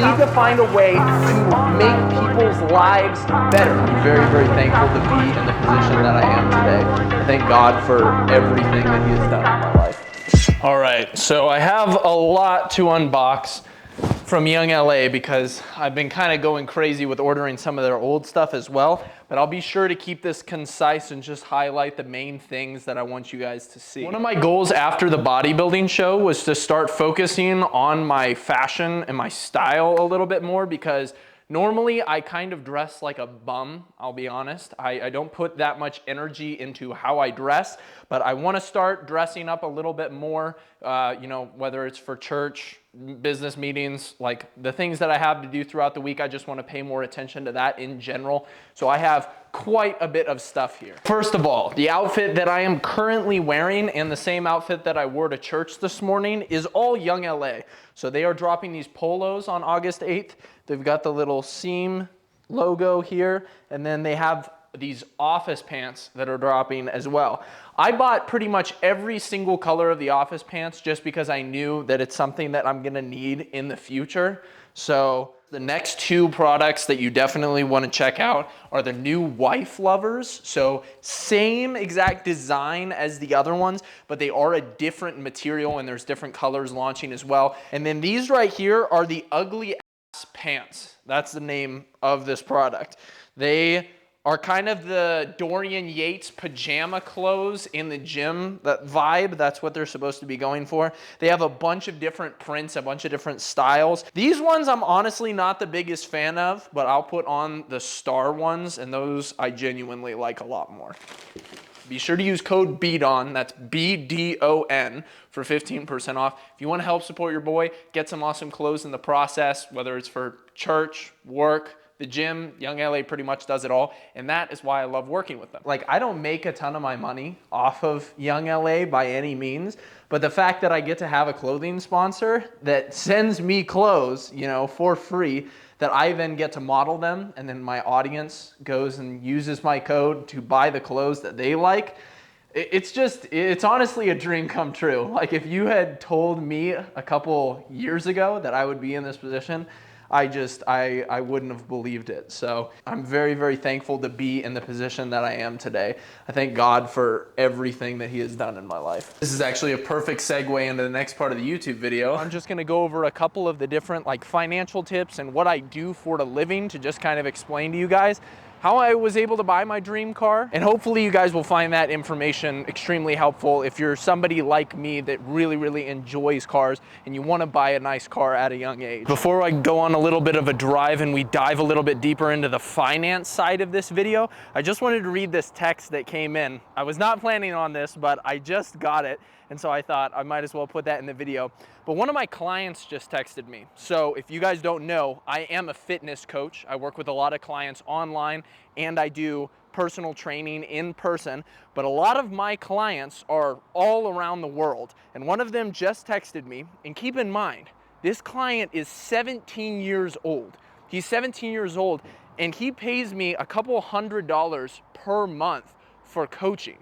need to find a way to make people's lives better. I'm very, very thankful to be in the position that I am today. I thank God for everything that He has done in my life. All right, so I have a lot to unbox from Young LA because I've been kind of going crazy with ordering some of their old stuff as well, but I'll be sure to keep this concise and just highlight the main things that I want you guys to see. One of my goals after the bodybuilding show was to start focusing on my fashion and my style a little bit more, because normally I kind of dress like a bum, I'll be honest. I don't put that much energy into how I dress, but I want to start dressing up a little bit more, you know, whether it's for church, business meetings, like the things that I have to do throughout the week. I just want to pay more attention to that in general. So I have quite a bit of stuff here. First of all, the outfit that I am currently wearing and the same outfit that I wore to church this morning is all Young LA. So they are dropping these polos on August 8th. They've got the little seam logo here, and then they have these office pants that are dropping as well. I bought pretty much every single color of the office pants just because I knew that it's something that I'm gonna need in the future. So the next two products that you definitely want to check out are the new Wife Lovers. So same exact design as the other ones, but they are a different material and there's different colors launching as well. And then these right here are the Ugly Ass Pants. That's the name of this product. They are kind of the Dorian Yates pajama clothes in the gym, that vibe. That's what they're supposed to be going for. They have a bunch of different prints, a bunch of different styles. These ones I'm honestly not the biggest fan of, but I'll put on the star ones, and those I genuinely like a lot more. Be sure to use code BDON, that's BDON, for 15% off. If you want to help support your boy, get some awesome clothes in the process, whether it's for church, work, the gym, Young LA pretty much does it all, and that is why I love working with them. Like, I don't make a ton of my money off of Young LA by any means, but the fact that I get to have a clothing sponsor that sends me clothes, you know, for free, that I then get to model them, and then my audience goes and uses my code to buy the clothes that they like, it's honestly a dream come true. Like, if you had told me a couple years ago that I would be in this position, I wouldn't have believed it. So I'm very, very thankful to be in the position that I am today. I thank God for everything that He has done in my life. This is actually a perfect segue into the next part of the YouTube video. I'm just gonna go over a couple of the different like financial tips and what I do for a living to just kind of explain to you guys how I was able to buy my dream car. And hopefully you guys will find that information extremely helpful if you're somebody like me that really, really enjoys cars and you wanna buy a nice car at a young age. Before I go on a little bit of a drive and we dive a little bit deeper into the finance side of this video, I just wanted to read this text that came in. I was not planning on this, but I just got it. And so I thought I might as well put that in the video. But one of my clients just texted me. So if you guys don't know, I am a fitness coach. I work with a lot of clients online and I do personal training in person. But a lot of my clients are all around the world. And one of them just texted me. And keep in mind, this client is 17 years old. He's 17 years old and he pays me a couple $100 per month for coaching.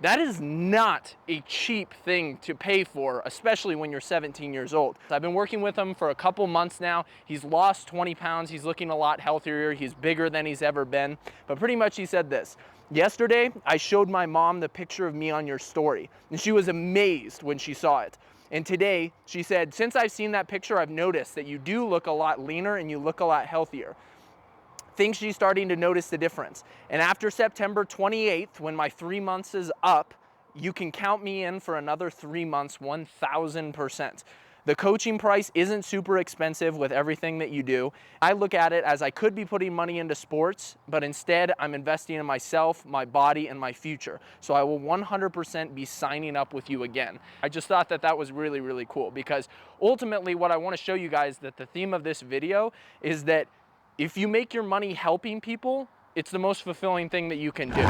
That is not a cheap thing to pay for, especially when you're 17 years old. I've been working with him for a couple months now. He's lost 20 pounds. He's looking a lot healthier. He's bigger than he's ever been. But pretty much he said this: yesterday, I showed my mom the picture of me on your story, and she was amazed when she saw it. And today, she said, since I've seen that picture, I've noticed that you do look a lot leaner and you look a lot healthier. Think she's starting to notice the difference. And after September 28th, when my 3 months is up, you can count me in for another 3 months, 1000%. The coaching price isn't super expensive with everything that you do. I look at it as I could be putting money into sports, but instead I'm investing in myself, my body, and my future. So I will 100% be signing up with you again. I just thought that that was really, really cool, because ultimately what I want to show you guys, that the theme of this video is that if you make your money helping people, it's the most fulfilling thing that you can do.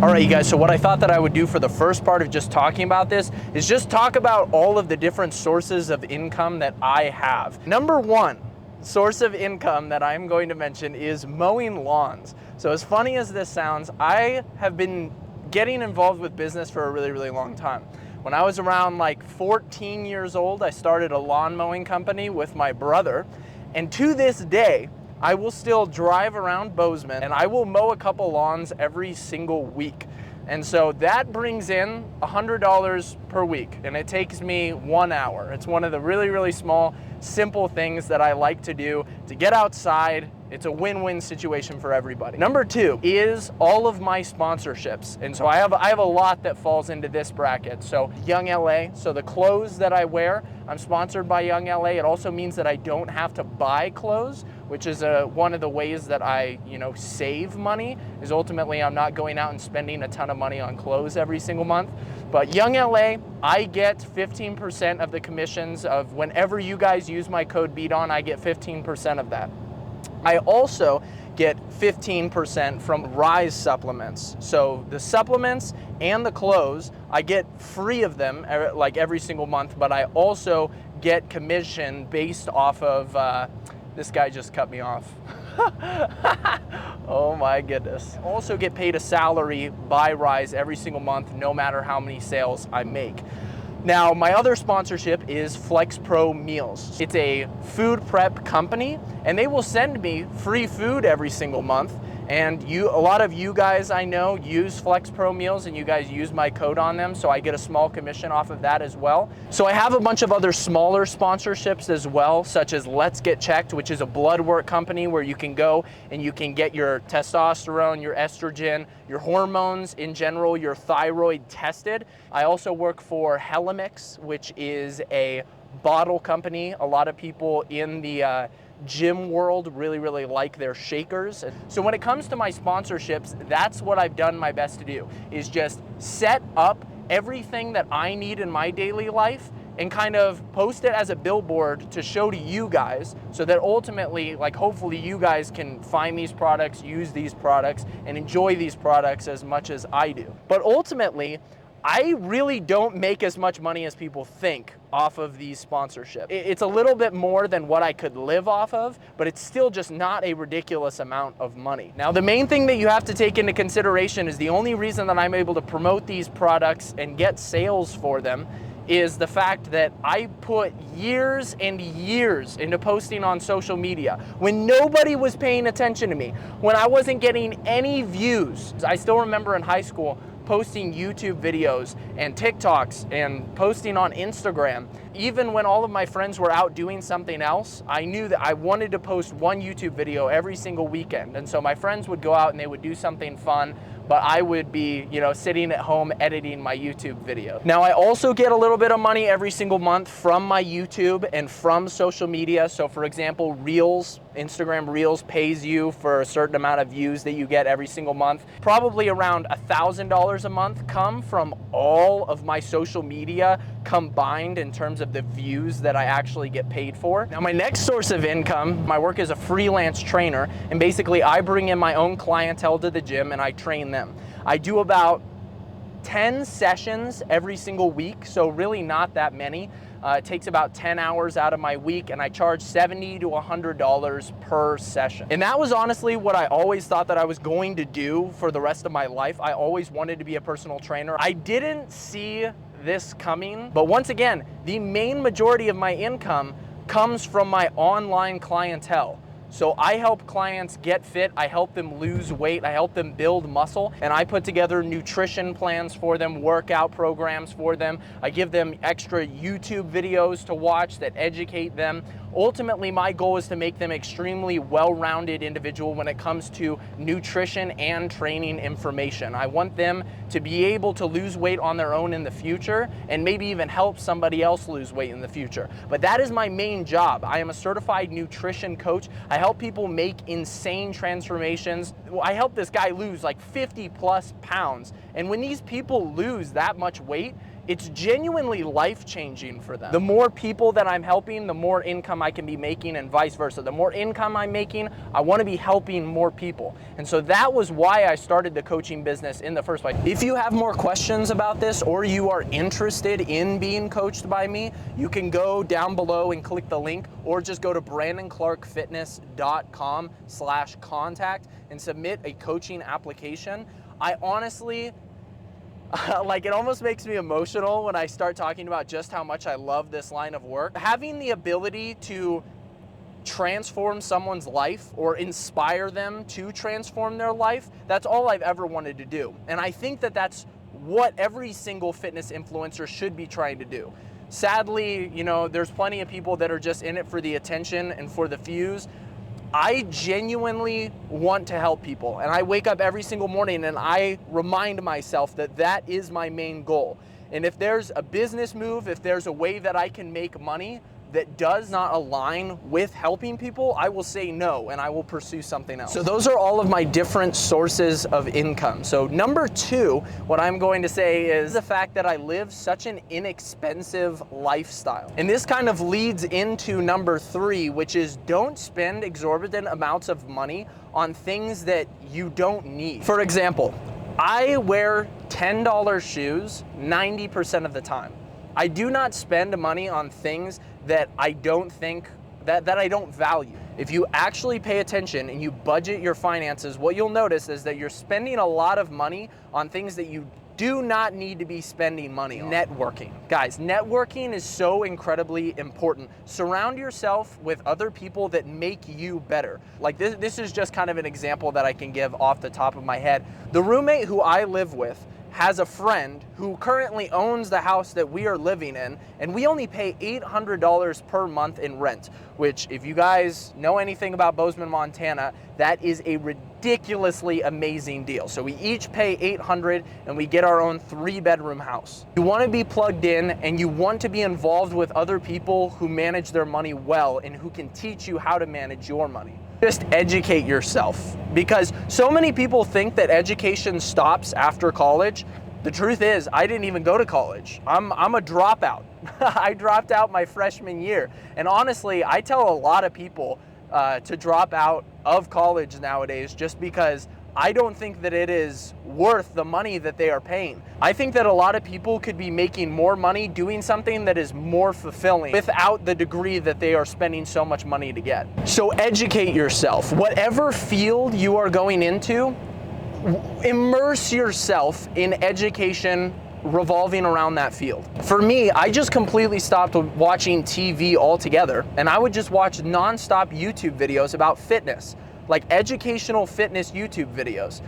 All right, you guys, so what I thought that I would do for the first part of just talking about this is just talk about all of the different sources of income that I have. Number one source of income that I'm going to mention is mowing lawns. So as funny as this sounds, I have been getting involved with business for a really, really long time. When I was around like 14 years old, I started a lawn mowing company with my brother. And to this day, I will still drive around Bozeman and I will mow a couple lawns every single week. And so that brings in $100 per week, and it takes me 1 hour. It's one of the really, really small, simple things that I like to do to get outside. It's a win-win situation for everybody. Number 2 is all of my sponsorships. And so I have a lot that falls into this bracket. So Young LA, so the clothes that I wear, I'm sponsored by Young LA. It also means that I don't have to buy clothes, which is one of the ways that I, save money, is ultimately I'm not going out and spending a ton of money on clothes every single month. But Young LA, I get 15% of the commissions of whenever you guys use my code BEATON, I get 15% of that. I also get 15% from Rise supplements. So the supplements and the clothes, I get free of them like every single month, but I also get commission based off of, this guy just cut me off. Oh my goodness. I also get paid a salary by Rise every single month, no matter how many sales I make. Now, my other sponsorship is Flex Pro Meals. It's a food prep company, and they will send me free food every single month. And a lot of you guys I know use Flex Pro Meals, and you guys use my code on them, so I get a small commission off of that as well. So I have a bunch of other smaller sponsorships as well, such as Let's Get Checked, which is a blood work company where you can go and you can get your testosterone, your estrogen, your hormones in general, your thyroid tested. I also work for Hellamix, which is a bottle company. A lot of people in the gym world really like their shakers. So when it comes to my sponsorships, that's what I've done my best to do, is just set up everything that I need in my daily life and kind of post it as a billboard to show to you guys, so that ultimately, like, hopefully you guys can find these products, use these products, and enjoy these products as much as I do. But ultimately, I really don't make as much money as people think off of these sponsorships. It's a little bit more than what I could live off of, but it's still just not a ridiculous amount of money. Now, the main thing that you have to take into consideration is the only reason that I'm able to promote these products and get sales for them is the fact that I put years and years into posting on social media when nobody was paying attention to me, when I wasn't getting any views. I still remember in high school posting YouTube videos and TikToks and posting on Instagram. Even when all of my friends were out doing something else, I knew that I wanted to post one YouTube video every single weekend. And so my friends would go out and they would do something fun, but I would be, sitting at home editing my YouTube video. Now, I also get a little bit of money every single month from my YouTube and from social media. So for example, Reels, Instagram Reels pays you for a certain amount of views that you get every single month. Probably around $1,000 a month come from all of my social media combined in terms of the views that I actually get paid for. Now, my next source of income, my work as a freelance trainer, and basically I bring in my own clientele to the gym and I train them. I do about 10 sessions every single week, so really not that many. It takes about 10 hours out of my week, and I charge $70 to $100 per session. And that was honestly what I always thought that I was going to do for the rest of my life. I always wanted to be a personal trainer. I didn't see this coming, but once again, the main majority of my income comes from my online clientele. So I help clients get fit, I help them lose weight, I help them build muscle, and I put together nutrition plans for them, workout programs for them. I give them extra YouTube videos to watch that educate them. Ultimately, my goal is to make them extremely well-rounded individual when it comes to nutrition and training information. I want them to be able to lose weight on their own in the future and maybe even help somebody else lose weight in the future. But that is my main job. I am a certified nutrition coach. I help people make insane transformations. I help this guy lose like 50 plus pounds. And when these people lose that much weight, it's genuinely life-changing for them. The more people that I'm helping, the more income I can be making, and vice versa. The more income I'm making, I want to be helping more people. And so that was why I started the coaching business in the first place. If you have more questions about this, or you are interested in being coached by me, you can go down below and click the link, or just go to brandonclarkfitness.com/contact and submit a coaching application. I honestly Like, it almost makes me emotional when I start talking about just how much I love this line of work. Having the ability to transform someone's life or inspire them to transform their life, that's all I've ever wanted to do. And I think that that's what every single fitness influencer should be trying to do. Sadly, you know, there's plenty of people that are just in it for the attention and for the views. I genuinely want to help people, and I wake up every single morning and I remind myself that that is my main goal. And if there's a business move, if there's a way that I can make money that does not align with helping people, I will say no and I will pursue something else. So those are all of my different sources of income. So number two, what I'm going to say is the fact that I live such an inexpensive lifestyle. And this kind of leads into number three, which is don't spend exorbitant amounts of money on things that you don't need. For example, I wear $10 shoes 90% of the time. I do not spend money on things that I don't think, that I don't value. If you actually pay attention and you budget your finances, what you'll notice is that you're spending a lot of money on things that you do not need to be spending money on. Networking. Guys, networking is so incredibly important. Surround yourself with other people that make you better. Like this is just kind of an example that I can give off the top of my head. The roommate who I live with has a friend who currently owns the house that we are living in, and we only pay $800 per month in rent, which if you guys know anything about Bozeman, Montana, that is a ridiculously amazing deal. So we each pay $800 and we get our own 3-bedroom house. You want to be plugged in and you want to be involved with other people who manage their money well and who can teach you how to manage your money. Just educate yourself, because so many people think that education stops after college. The truth is, I didn't even go to college. I'm a dropout. I dropped out my freshman year. And honestly, I tell a lot of people to drop out of college nowadays just because I don't think that it is worth the money that they are paying. I think that a lot of people could be making more money doing something that is more fulfilling without the degree that they are spending so much money to get. So educate yourself. Whatever field you are going into, immerse yourself in education revolving around that field. For me, I just completely stopped watching TV altogether, and I would just watch nonstop YouTube videos about fitness, like educational fitness YouTube videos.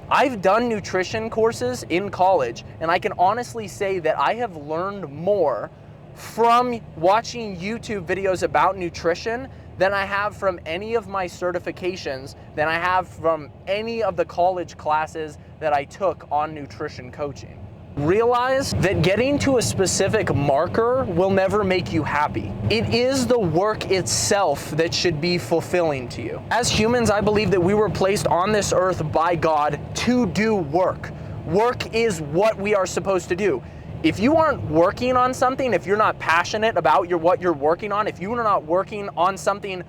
I've done nutrition courses in college, and I can honestly say that I have learned more from watching YouTube videos about nutrition than I have from any of my certifications, than I have from any of the college classes that I took on nutrition coaching. Realize that getting to a specific marker will never make you happy. It is the work itself that should be fulfilling to you. As humans, I believe that we were placed on this earth by God to do work. Work is what we are supposed to do. If you aren't working on something, if you're not passionate about what you're working on, if you are not working on something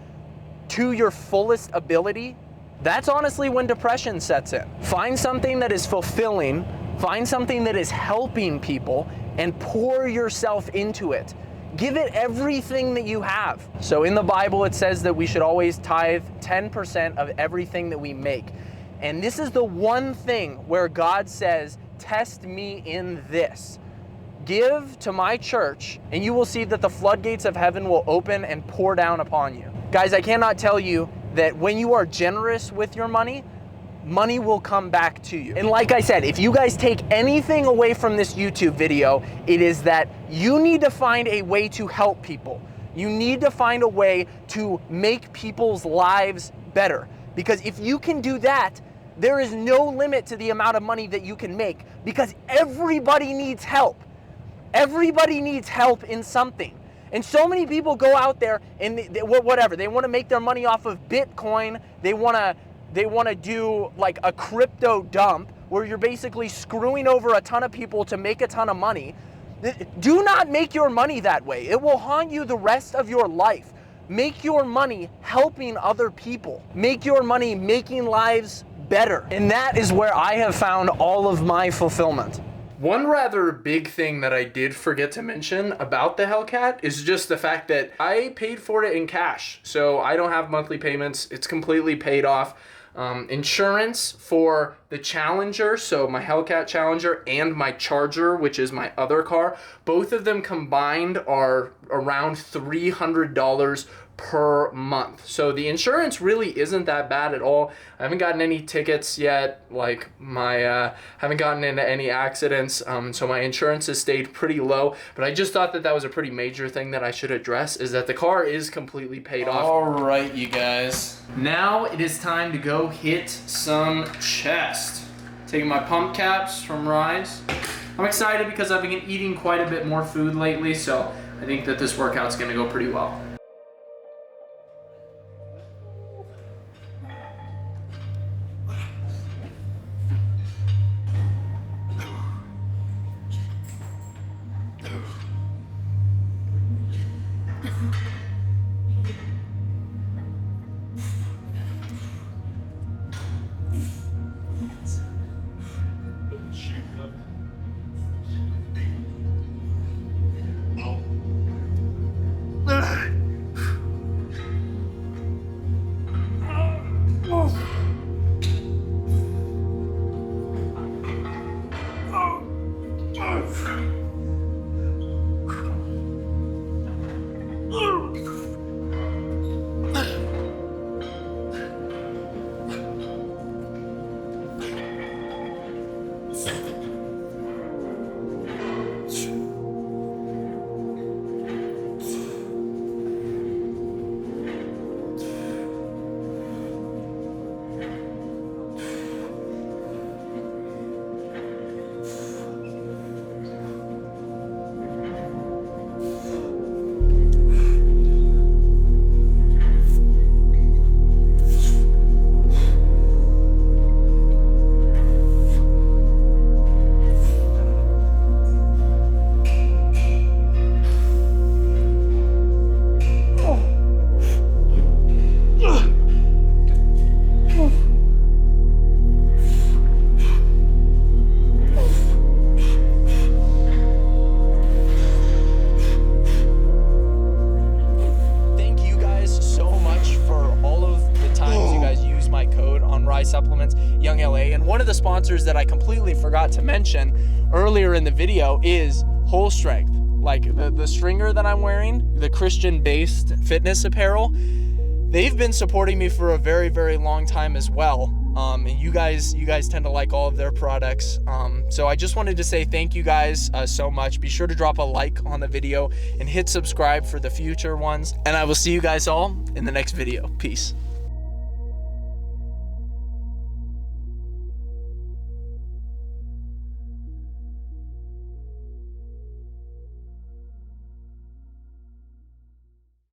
to your fullest ability, that's honestly when depression sets in. Find something that is fulfilling. Find something that is helping people and pour yourself into it. Give it everything that you have. So in the Bible, it says that we should always tithe 10% of everything that we make. And this is the one thing where God says, test me in this. Give to my church, and you will see that the floodgates of heaven will open and pour down upon you. Guys, I cannot tell you that when you are generous with your money, money will come back to you. And like I said, if you guys take anything away from this YouTube video, it is that you need to find a way to help people. You need to find a way to make people's lives better. Because if you can do that, there is no limit to the amount of money that you can make, because everybody needs help. Everybody needs help in something. And so many people go out there and they want to make their money off of Bitcoin. They want to do like a crypto dump where you're basically screwing over a ton of people to make a ton of money. Do not make your money that way. It will haunt you the rest of your life. Make your money helping other people. Make your money making lives better. And that is where I have found all of my fulfillment. One rather big thing that I did forget to mention about the Hellcat is just the fact that I paid for it in cash. So I don't have monthly payments. It's completely paid off. Insurance for the Challenger, so my Hellcat Challenger and my Charger, which is my other car, both of them combined are around $300 per month. So the insurance really isn't that bad at all. I haven't gotten any tickets yet, like haven't gotten into any accidents, so my insurance has stayed pretty low. But I just thought that that was a pretty major thing that I should address, is that the car is completely paid off. All right, you guys. Now it is time to go hit some chest. Taking my pump caps from Rise. I'm excited because I've been eating quite a bit more food lately, so I think that this workout's gonna go pretty well. Supplements, Young LA. And one of the sponsors that I completely forgot to mention earlier in the video is Whole Strength. Like the stringer that I'm wearing, the Christian-based fitness apparel, they've been supporting me for a very, very long time as well. And you guys tend to like all of their products. So I just wanted to say thank you guys so much. Be sure to drop a like on the video and hit subscribe for the future ones. And I will see you guys all in the next video. Peace.